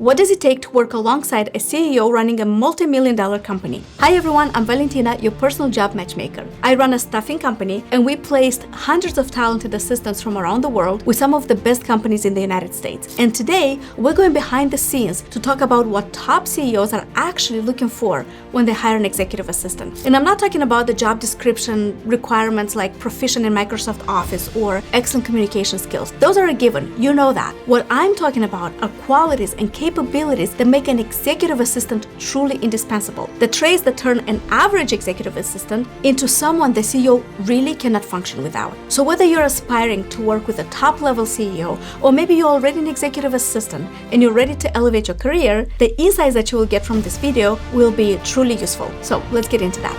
What does it take to work alongside a CEO running a multi-million-dollar company? Hi everyone, I'm Valentina, your personal job matchmaker. I run a staffing company and we placed hundreds of talented assistants from around the world with some of the best companies in the United States. And today, we're going behind the scenes to talk about what top CEOs are actually looking for when they hire an executive assistant. And I'm not talking about the job description requirements like proficient in Microsoft Office or excellent communication skills. Those are a given, you know that. What I'm talking about are qualities and capabilities that make an executive assistant truly indispensable. The traits that turn an average executive assistant into someone the CEO really cannot function without. So whether you're aspiring to work with a top-level CEO, or maybe you're already an executive assistant and you're ready to elevate your career, the insights that you will get from this video will be truly useful. So let's get into that.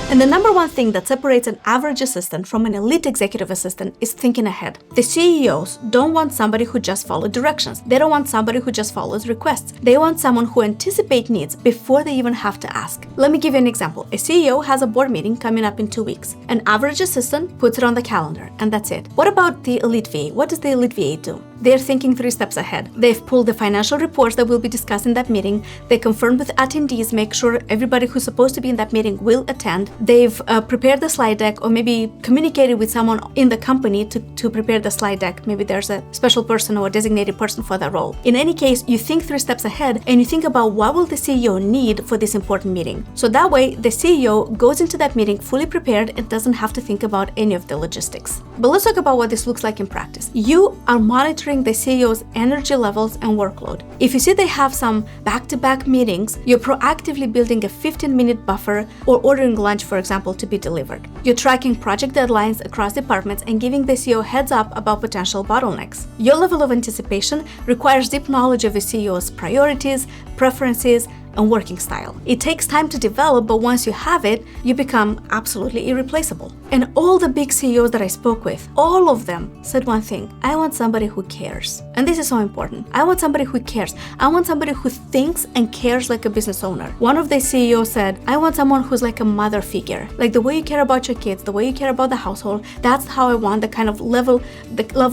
And the number one thing that separates an average assistant from an elite executive assistant is thinking ahead. The CEOs don't want somebody who just follows directions. They don't want somebody who just follows requests. They want someone who anticipates needs before they even have to ask. Let me give you an example. A CEO has a board meeting coming up in 2 weeks. An average assistant puts it on the calendar, and that's it. What about the elite VA? What does the elite VA do? They're thinking 3 steps ahead. They've pulled the financial reports that will be discussed in that meeting. They confirmed with attendees, make sure everybody who's supposed to be in that meeting will attend. They've prepared the slide deck, or maybe communicated with someone in the company to prepare the slide deck. Maybe there's a special person or a designated person for that role. In any case, you think 3 steps ahead and you think about what will the CEO need for this important meeting. So that way, the CEO goes into that meeting fully prepared and doesn't have to think about any of the logistics. But let's talk about what this looks like in practice. You are monitoring the CEO's energy levels and workload. If you see they have some back-to-back meetings, you're proactively building a 15-minute buffer or ordering lunch, for example, to be delivered. You're tracking project deadlines across departments and giving the CEO heads up about potential bottlenecks. Your level of anticipation requires deep knowledge of the CEO's priorities, preferences, and working style. It takes time to develop, but once you have it, you become absolutely irreplaceable. And all the big CEOs that I spoke with, all of them said one thing: I want somebody who cares. And this is so important. I want somebody who cares. I want somebody who thinks and cares like a business owner. One of the CEOs said, I want someone who's like a mother figure. Like the way you care about your kids, the way you care about the household, that's how I want the kind of level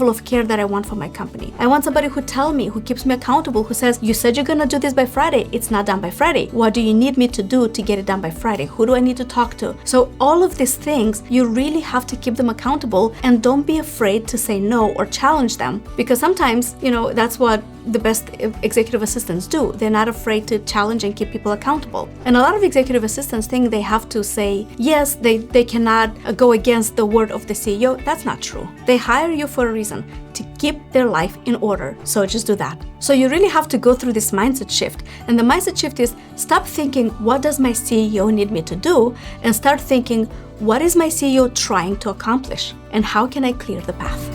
of care that I want for my company. I want somebody who tells me, who keeps me accountable, who says, you said you're gonna do this by Friday, it's not done by Friday. What do you need me to do to get it done by Friday? Who do I need to talk to? So all of these things, you really have to keep them accountable, and don't be afraid to say no or challenge them, because sometimes, that's what the best executive assistants do. They're not afraid to challenge and keep people accountable. And a lot of executive assistants think they have to say yes, they cannot go against the word of the CEO. That's not true. They hire you for a reason, to keep their life in order. So just do that. So you really have to go through this mindset shift. And the mindset shift is stop thinking, what does my CEO need me to do? And start thinking, what is my CEO trying to accomplish? And how can I clear the path?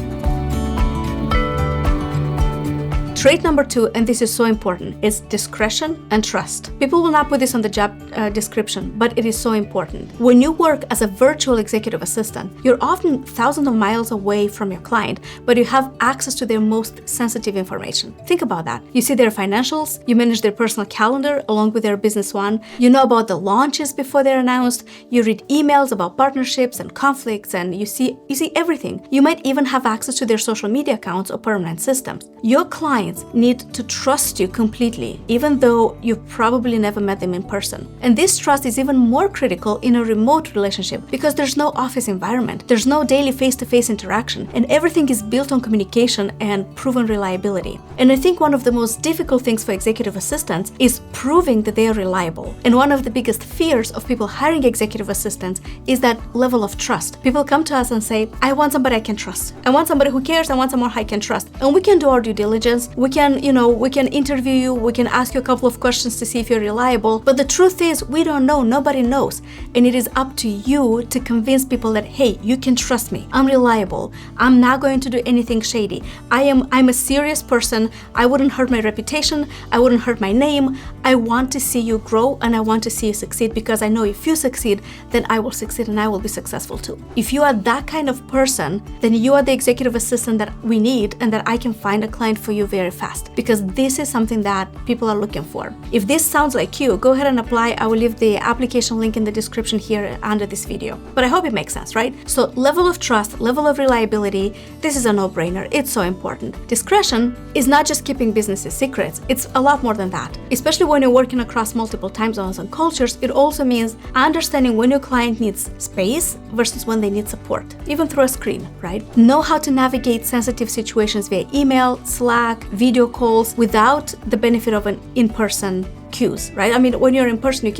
Trait number 2, and this is so important, is discretion and trust. People will not put this on the job description, but it is so important. When you work as a virtual executive assistant, you're often thousands of miles away from your client, but you have access to their most sensitive information. Think about that. You see their financials, you manage their personal calendar along with their business one, you know about the launches before they're announced, you read emails about partnerships and conflicts, and you see everything. You might even have access to their social media accounts or permanent systems. Your clients need to trust you completely, even though you've probably never met them in person. And this trust is even more critical in a remote relationship because there's no office environment, there's no daily face-to-face interaction, and everything is built on communication and proven reliability. And I think one of the most difficult things for executive assistants is proving that they are reliable. And one of the biggest fears of people hiring executive assistants is that level of trust. People come to us and say, I want somebody I can trust. I want somebody who cares. I want someone I can trust. And we can do our due diligence. We can interview you, we can ask you a couple of questions to see if you're reliable, but the truth is we don't know, nobody knows. And it is up to you to convince people that, hey, you can trust me, I'm reliable, I'm not going to do anything shady, I'm a serious person, I wouldn't hurt my reputation, I wouldn't hurt my name, I want to see you grow and I want to see you succeed, because I know if you succeed, then I will succeed and I will be successful too. If you are that kind of person, then you are the executive assistant that we need and that I can find a client for you very very fast, because this is something that people are looking for. If this sounds like you, go ahead and apply. I will leave the application link in the description here under this video. But I hope it makes sense, right? So level of trust, level of reliability, this is a no-brainer. It's so important. Discretion is not just keeping businesses secrets. It's a lot more than that. Especially when you're working across multiple time zones and cultures, it also means understanding when your client needs space versus when they need support, even through a screen, right? Know how to navigate sensitive situations via email, Slack, video calls without the benefit of an in-person cues, right? I mean, when you're in person,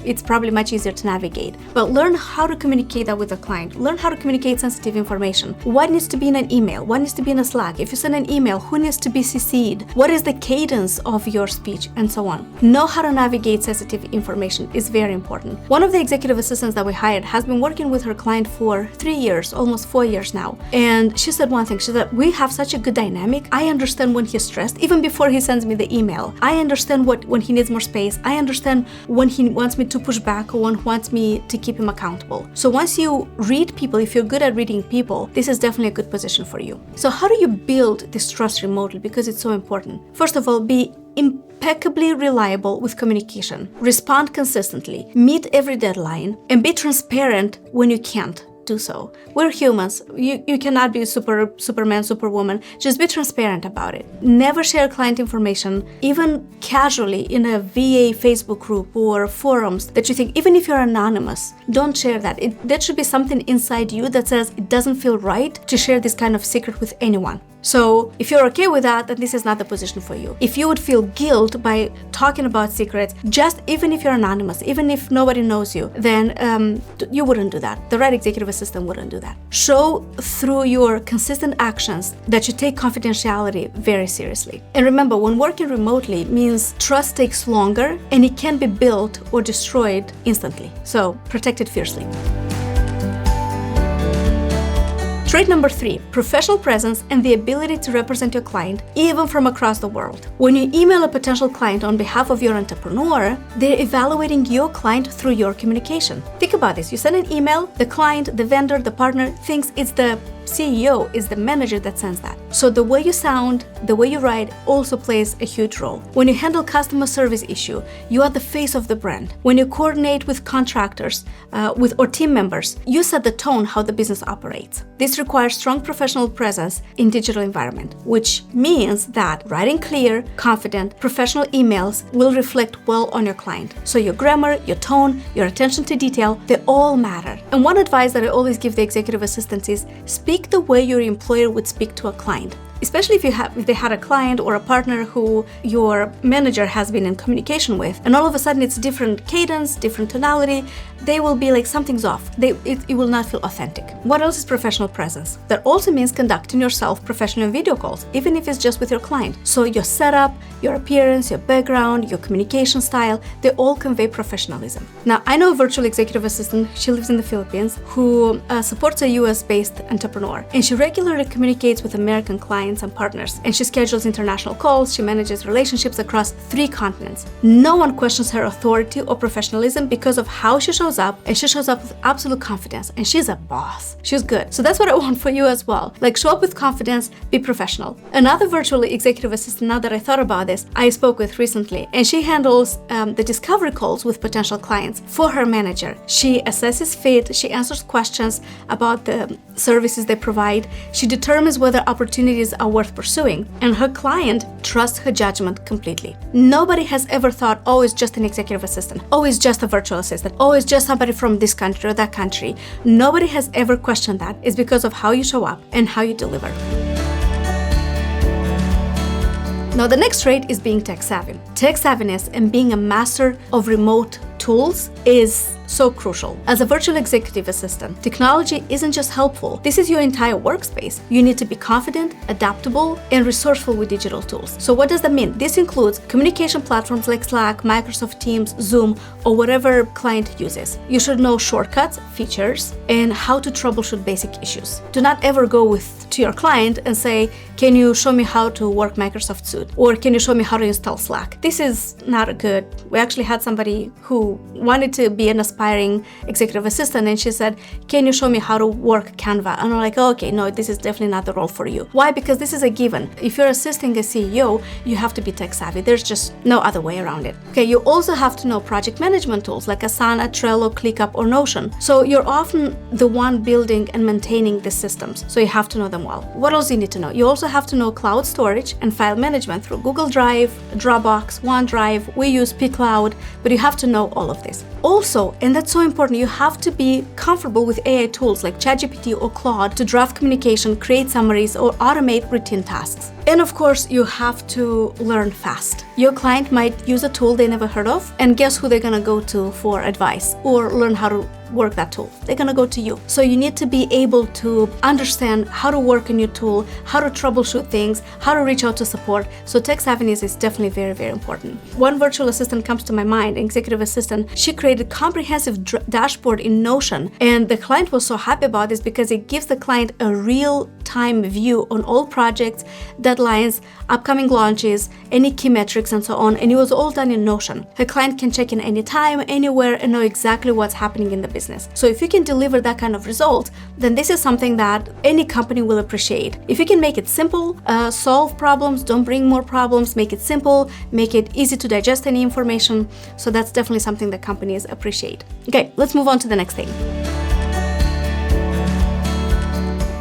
it's probably much easier to navigate. But learn how to communicate that with the client. Learn how to communicate sensitive information. What needs to be in an email? What needs to be in a Slack? If you send an email, who needs to be CC'd? What is the cadence of your speech? And so on. Know how to navigate sensitive information is very important. One of the executive assistants that we hired has been working with her client for 3 years, almost 4 years now. And she said one thing. She said, we have such a good dynamic. I understand when he's stressed, even before he sends me the email. I understand when he needs more space. I understand when he wants me to push back or one wants me to keep him accountable. So once you read people, if you're good at reading people, this is definitely a good position for you. So how do you build this trust remotely? Because it's so important. First of all, be impeccably reliable with communication. Respond consistently, meet every deadline, and be transparent when you can't do so. We're humans. You cannot be Superman, Superwoman. Just be transparent about it. Never share client information, even casually in a VA Facebook group or forums that you think, even if you're anonymous, don't share that. That should be something inside you that says it doesn't feel right to share this kind of secret with anyone. So if you're okay with that, then this is not the position for you. If you would feel guilt by talking about secrets, just even if you're anonymous, even if nobody knows you, then you wouldn't do that. The right executive assistant wouldn't do that. Show through your consistent actions that you take confidentiality very seriously. And remember, when working remotely means trust takes longer and it can be built or destroyed instantly. So protect it fiercely. Trait number 3, professional presence and the ability to represent your client even from across the world. When you email a potential client on behalf of your entrepreneur, they're evaluating your client through your communication. Think about this. You send an email, the client, the vendor, the partner thinks it's the CEO, is the manager that sends that. So the way you sound, the way you write also plays a huge role. When you handle customer service issue, you are the face of the brand. When you coordinate with contractors or team members, you set the tone how the business operates. This requires strong professional presence in digital environment, which means that writing clear, confident, professional emails will reflect well on your client. So your grammar, your tone, your attention to detail, they all matter. And one advice that I always give the executive assistants is speak the way your employer would speak to a client. Especially if they had a client or a partner who your manager has been in communication with, and all of a sudden it's different cadence, different tonality, they will be like, something's off. It will not feel authentic. What else is professional presence? That also means conducting yourself professionally in video calls, even if it's just with your client. So your setup, your appearance, your background, your communication style, they all convey professionalism. Now, I know a virtual executive assistant, she lives in the Philippines, who supports a US-based entrepreneur, and she regularly communicates with American clients and partners, and she schedules international calls. She manages relationships across 3 continents. No one questions her authority or professionalism because of how she shows up, and she shows up with absolute confidence, and she's a boss. She's good. So that's what I want for you as well. Like, show up with confidence, be professional. Another virtual executive assistant, now that I thought about this, I spoke with recently, and she handles the discovery calls with potential clients for her manager. She assesses fit, she answers questions about the services they provide, she determines whether opportunities are worth pursuing, and her client trusts her judgment completely. Nobody has ever thought, oh, it's just an executive assistant, oh, it's just a virtual assistant, oh, it's just somebody from this country or that country. Nobody has ever questioned that. It's because of how you show up and how you deliver. Now, the next trait is being tech savvy. Tech savviness and being a master of remote tools is so crucial. As a virtual executive assistant, technology isn't just helpful. This is your entire workspace. You need to be confident, adaptable, and resourceful with digital tools. So what does that mean? This includes communication platforms like Slack, Microsoft Teams, Zoom, or whatever client uses. You should know shortcuts, features, and how to troubleshoot basic issues. Do not ever go to your client and say, can you show me how to work Microsoft Suite? Or can you show me how to install Slack? This is not good. We actually had somebody who who wanted to be an aspiring executive assistant, and she said, can you show me how to work Canva? And I'm like, oh, okay, no, this is definitely not the role for you. Why? Because this is a given. If you're assisting a CEO, you have to be tech savvy. There's just no other way around it. Okay, you also have to know project management tools like Asana, Trello, ClickUp, or Notion. So you're often the one building and maintaining the systems, so you have to know them well. What else do you need to know? You also have to know cloud storage and file management through Google Drive, Dropbox, OneDrive. We use pCloud, but you have to know all of this. Also, and that's so important, you have to be comfortable with AI tools like ChatGPT or Claude to draft communication, create summaries, or automate routine tasks. And of course, you have to learn fast. Your client might use a tool they never heard of, and guess who they're gonna go to for advice or learn how to work that tool? They're gonna go to you. So you need to be able to understand how to work a new tool, how to troubleshoot things, how to reach out to support. So tech savviness is definitely very, very important. One virtual assistant comes to my mind, an executive assistant. She created a comprehensive dashboard in Notion, and the client was so happy about this because it gives the client a real-time view on all projects, deadlines, upcoming launches, any key metrics, and so on. And it was all done in Notion. Her client can check in anytime, anywhere, and know exactly what's happening in the business. So if you can deliver that kind of result, then this is something that any company will appreciate. If you can make it simple, solve problems, don't bring more problems, make it simple, make it easy to digest any information. So that's definitely something that companies appreciate. Okay, let's move on to the next thing.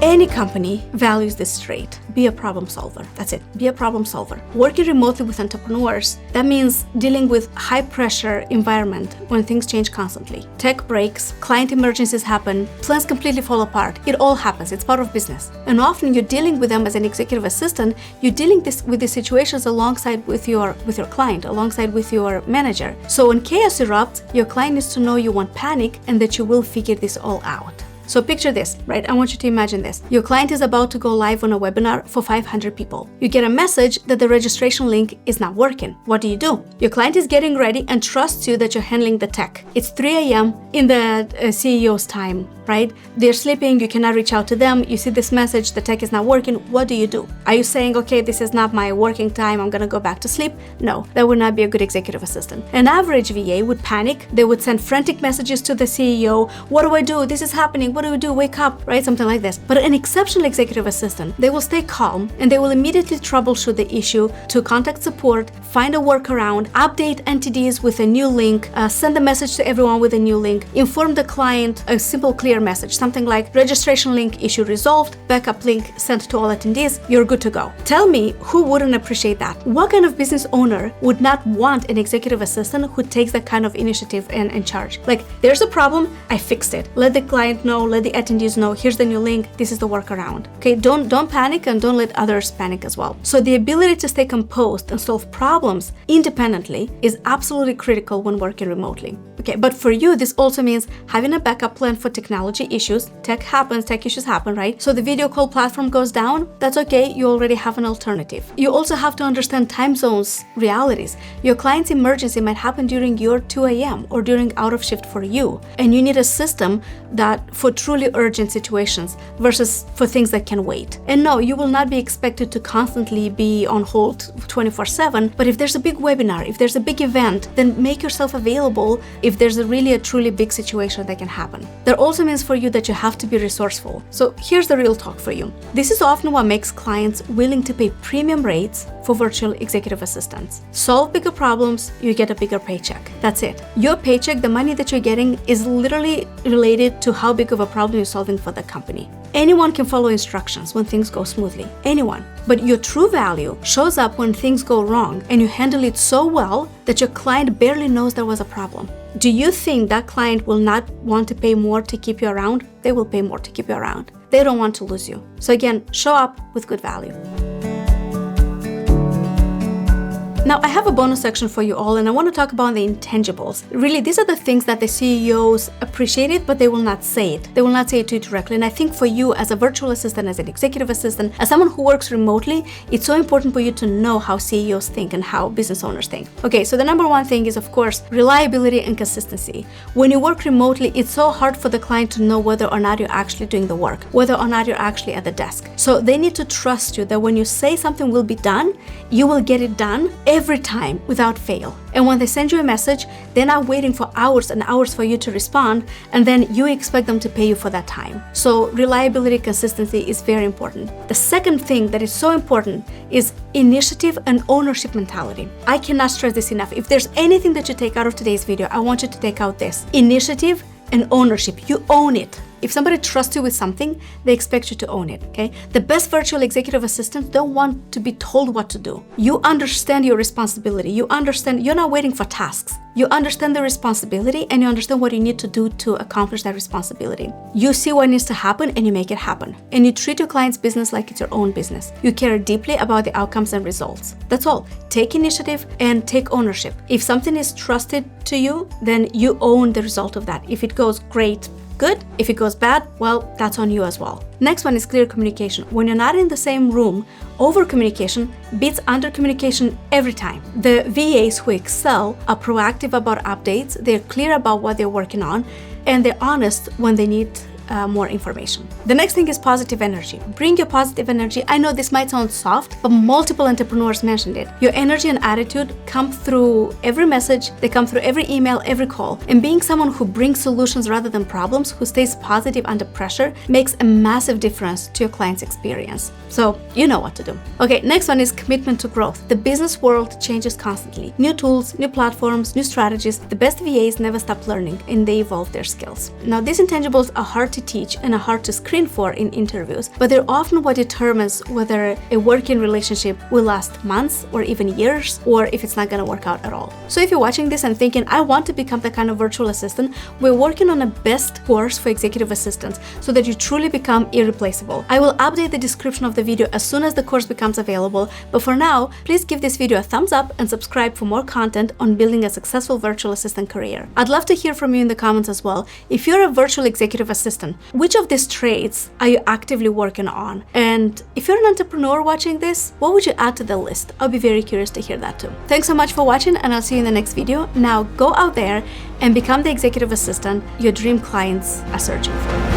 Any company values this trait. Be a problem solver. That's it. Be a problem solver. Working remotely with entrepreneurs, that means dealing with high pressure environment when things change constantly. Tech breaks, client emergencies happen, plans completely fall apart. It all happens. It's part of business. And often you're dealing with them as an executive assistant. You're dealing with these situations alongside with your client, alongside with your manager. So when chaos erupts, your client needs to know you won't panic and that you will figure this all out. So picture this, right? I want you to imagine this. Your client is about to go live on a webinar for 500 people. You get a message that the registration link is not working. What do? Your client is getting ready and trusts you that you're handling the tech. It's 3 a.m. in the CEO's time, right? They're sleeping, you cannot reach out to them. You see this message, the tech is not working. What do? Are you saying, okay, this is not my working time, I'm gonna go back to sleep? No, that would not be a good executive assistant. An average VA would panic. They would send frantic messages to the CEO. What do I do? This is happening. What do we do? Wake up, right? Something like this. But an exceptional executive assistant, they will stay calm and they will immediately troubleshoot the issue to contact support, find a workaround, update entities with a new link, send a message to everyone with a new link, inform the client a simple, clear message, something like registration link issue resolved, backup link sent to all attendees, you're good to go. Tell me who wouldn't appreciate that? What kind of business owner would not want an executive assistant who takes that kind of initiative and charge? Like, there's a problem, I fixed it. Let the client know, let the attendees know, here's the new link, this is the workaround. Okay, don't panic and don't let others panic as well. So the ability to stay composed and solve problems independently is absolutely critical when working remotely. Okay, but for you, this also means having a backup plan for technology issues. Tech issues happen, right? So the video call platform goes down, that's okay, you already have an alternative. You also have to understand time zones realities. Your client's emergency might happen during your 2 a.m. or during out of shift for you. And you need a system that for truly urgent situations versus for things that can wait. And no, you will not be expected to constantly be on hold 24/7, but if there's a big webinar, if there's a big event, then make yourself available if there's a truly big situation that can happen. That also means for you that you have to be resourceful. So here's the real talk for you. This is often what makes clients willing to pay premium rates for virtual executive assistants. Solve bigger problems, you get a bigger paycheck. That's it. Your paycheck, the money that you're getting, is literally related to how big of a problem you're solving for the company. Anyone can follow instructions when things go smoothly. Anyone. But your true value shows up when things go wrong and you handle it so well that your client barely knows there was a problem. Do you think that client will not want to pay more to keep you around? They will pay more to keep you around. They don't want to lose you. So again, show up with good value. Now, I have a bonus section for you all, and I want to talk about the intangibles. Really, these are the things that the CEOs appreciate it, but they will not say it. They will not say it to you directly. And I think for you as a virtual assistant, as an executive assistant, as someone who works remotely, it's so important for you to know how CEOs think and how business owners think. Okay, so the number one thing is, of course, reliability and consistency. When you work remotely, it's so hard for the client to know whether or not you're actually doing the work, whether or not you're actually at the desk. So they need to trust you that when you say something will be done, you will get it done, every time without fail. And when they send you a message, they're not waiting for hours and hours for you to respond, and then you expect them to pay you for that time. So reliability, consistency is very important. The second thing that is so important is initiative and ownership mentality. I cannot stress this enough. If there's anything that you take out of today's video, I want you to take out this: initiative and ownership. You own it. If somebody trusts you with something, they expect you to own it, okay? The best virtual executive assistants don't want to be told what to do. You understand your responsibility. You understand, you're not waiting for tasks. You understand the responsibility and you understand what you need to do to accomplish that responsibility. You see what needs to happen and you make it happen. And you treat your client's business like it's your own business. You care deeply about the outcomes and results. That's all. Take initiative and take ownership. If something is trusted to you, then you own the result of that. If it goes great, good. If it goes bad, well, that's on you as well. Next one is clear communication. When you're not in the same room, over communication beats under communication every time. The VAs who excel are proactive about updates, they're clear about what they're working on, and they're honest when they need more information. The next thing is positive energy. Bring your positive energy. I know this might sound soft, but multiple entrepreneurs mentioned it. Your energy and attitude come through every message, they come through every email, every call. And being someone who brings solutions rather than problems, who stays positive under pressure, makes a massive difference to your client's experience. So you know what to do. Okay, next one is commitment to growth. The business world changes constantly. New tools, new platforms, new strategies. The best VAs never stop learning and they evolve their skills. Now, these intangibles are hard to teach and are hard to screen for in interviews, but they're often what determines whether a working relationship will last months or even years, or if it's not going to work out at all. So if you're watching this and thinking, I want to become that kind of virtual assistant, we're working on a best course for executive assistants so that you truly become irreplaceable. I will update the description of the video as soon as the course becomes available, but for now, please give this video a thumbs up and subscribe for more content on building a successful virtual assistant career. I'd love to hear from you in the comments as well. If you're a virtual executive assistant, which of these traits are you actively working on? And if you're an entrepreneur watching this, what would you add to the list? I'll be very curious to hear that too. Thanks so much for watching, and I'll see you in the next video. Now go out there and become the executive assistant your dream clients are searching for.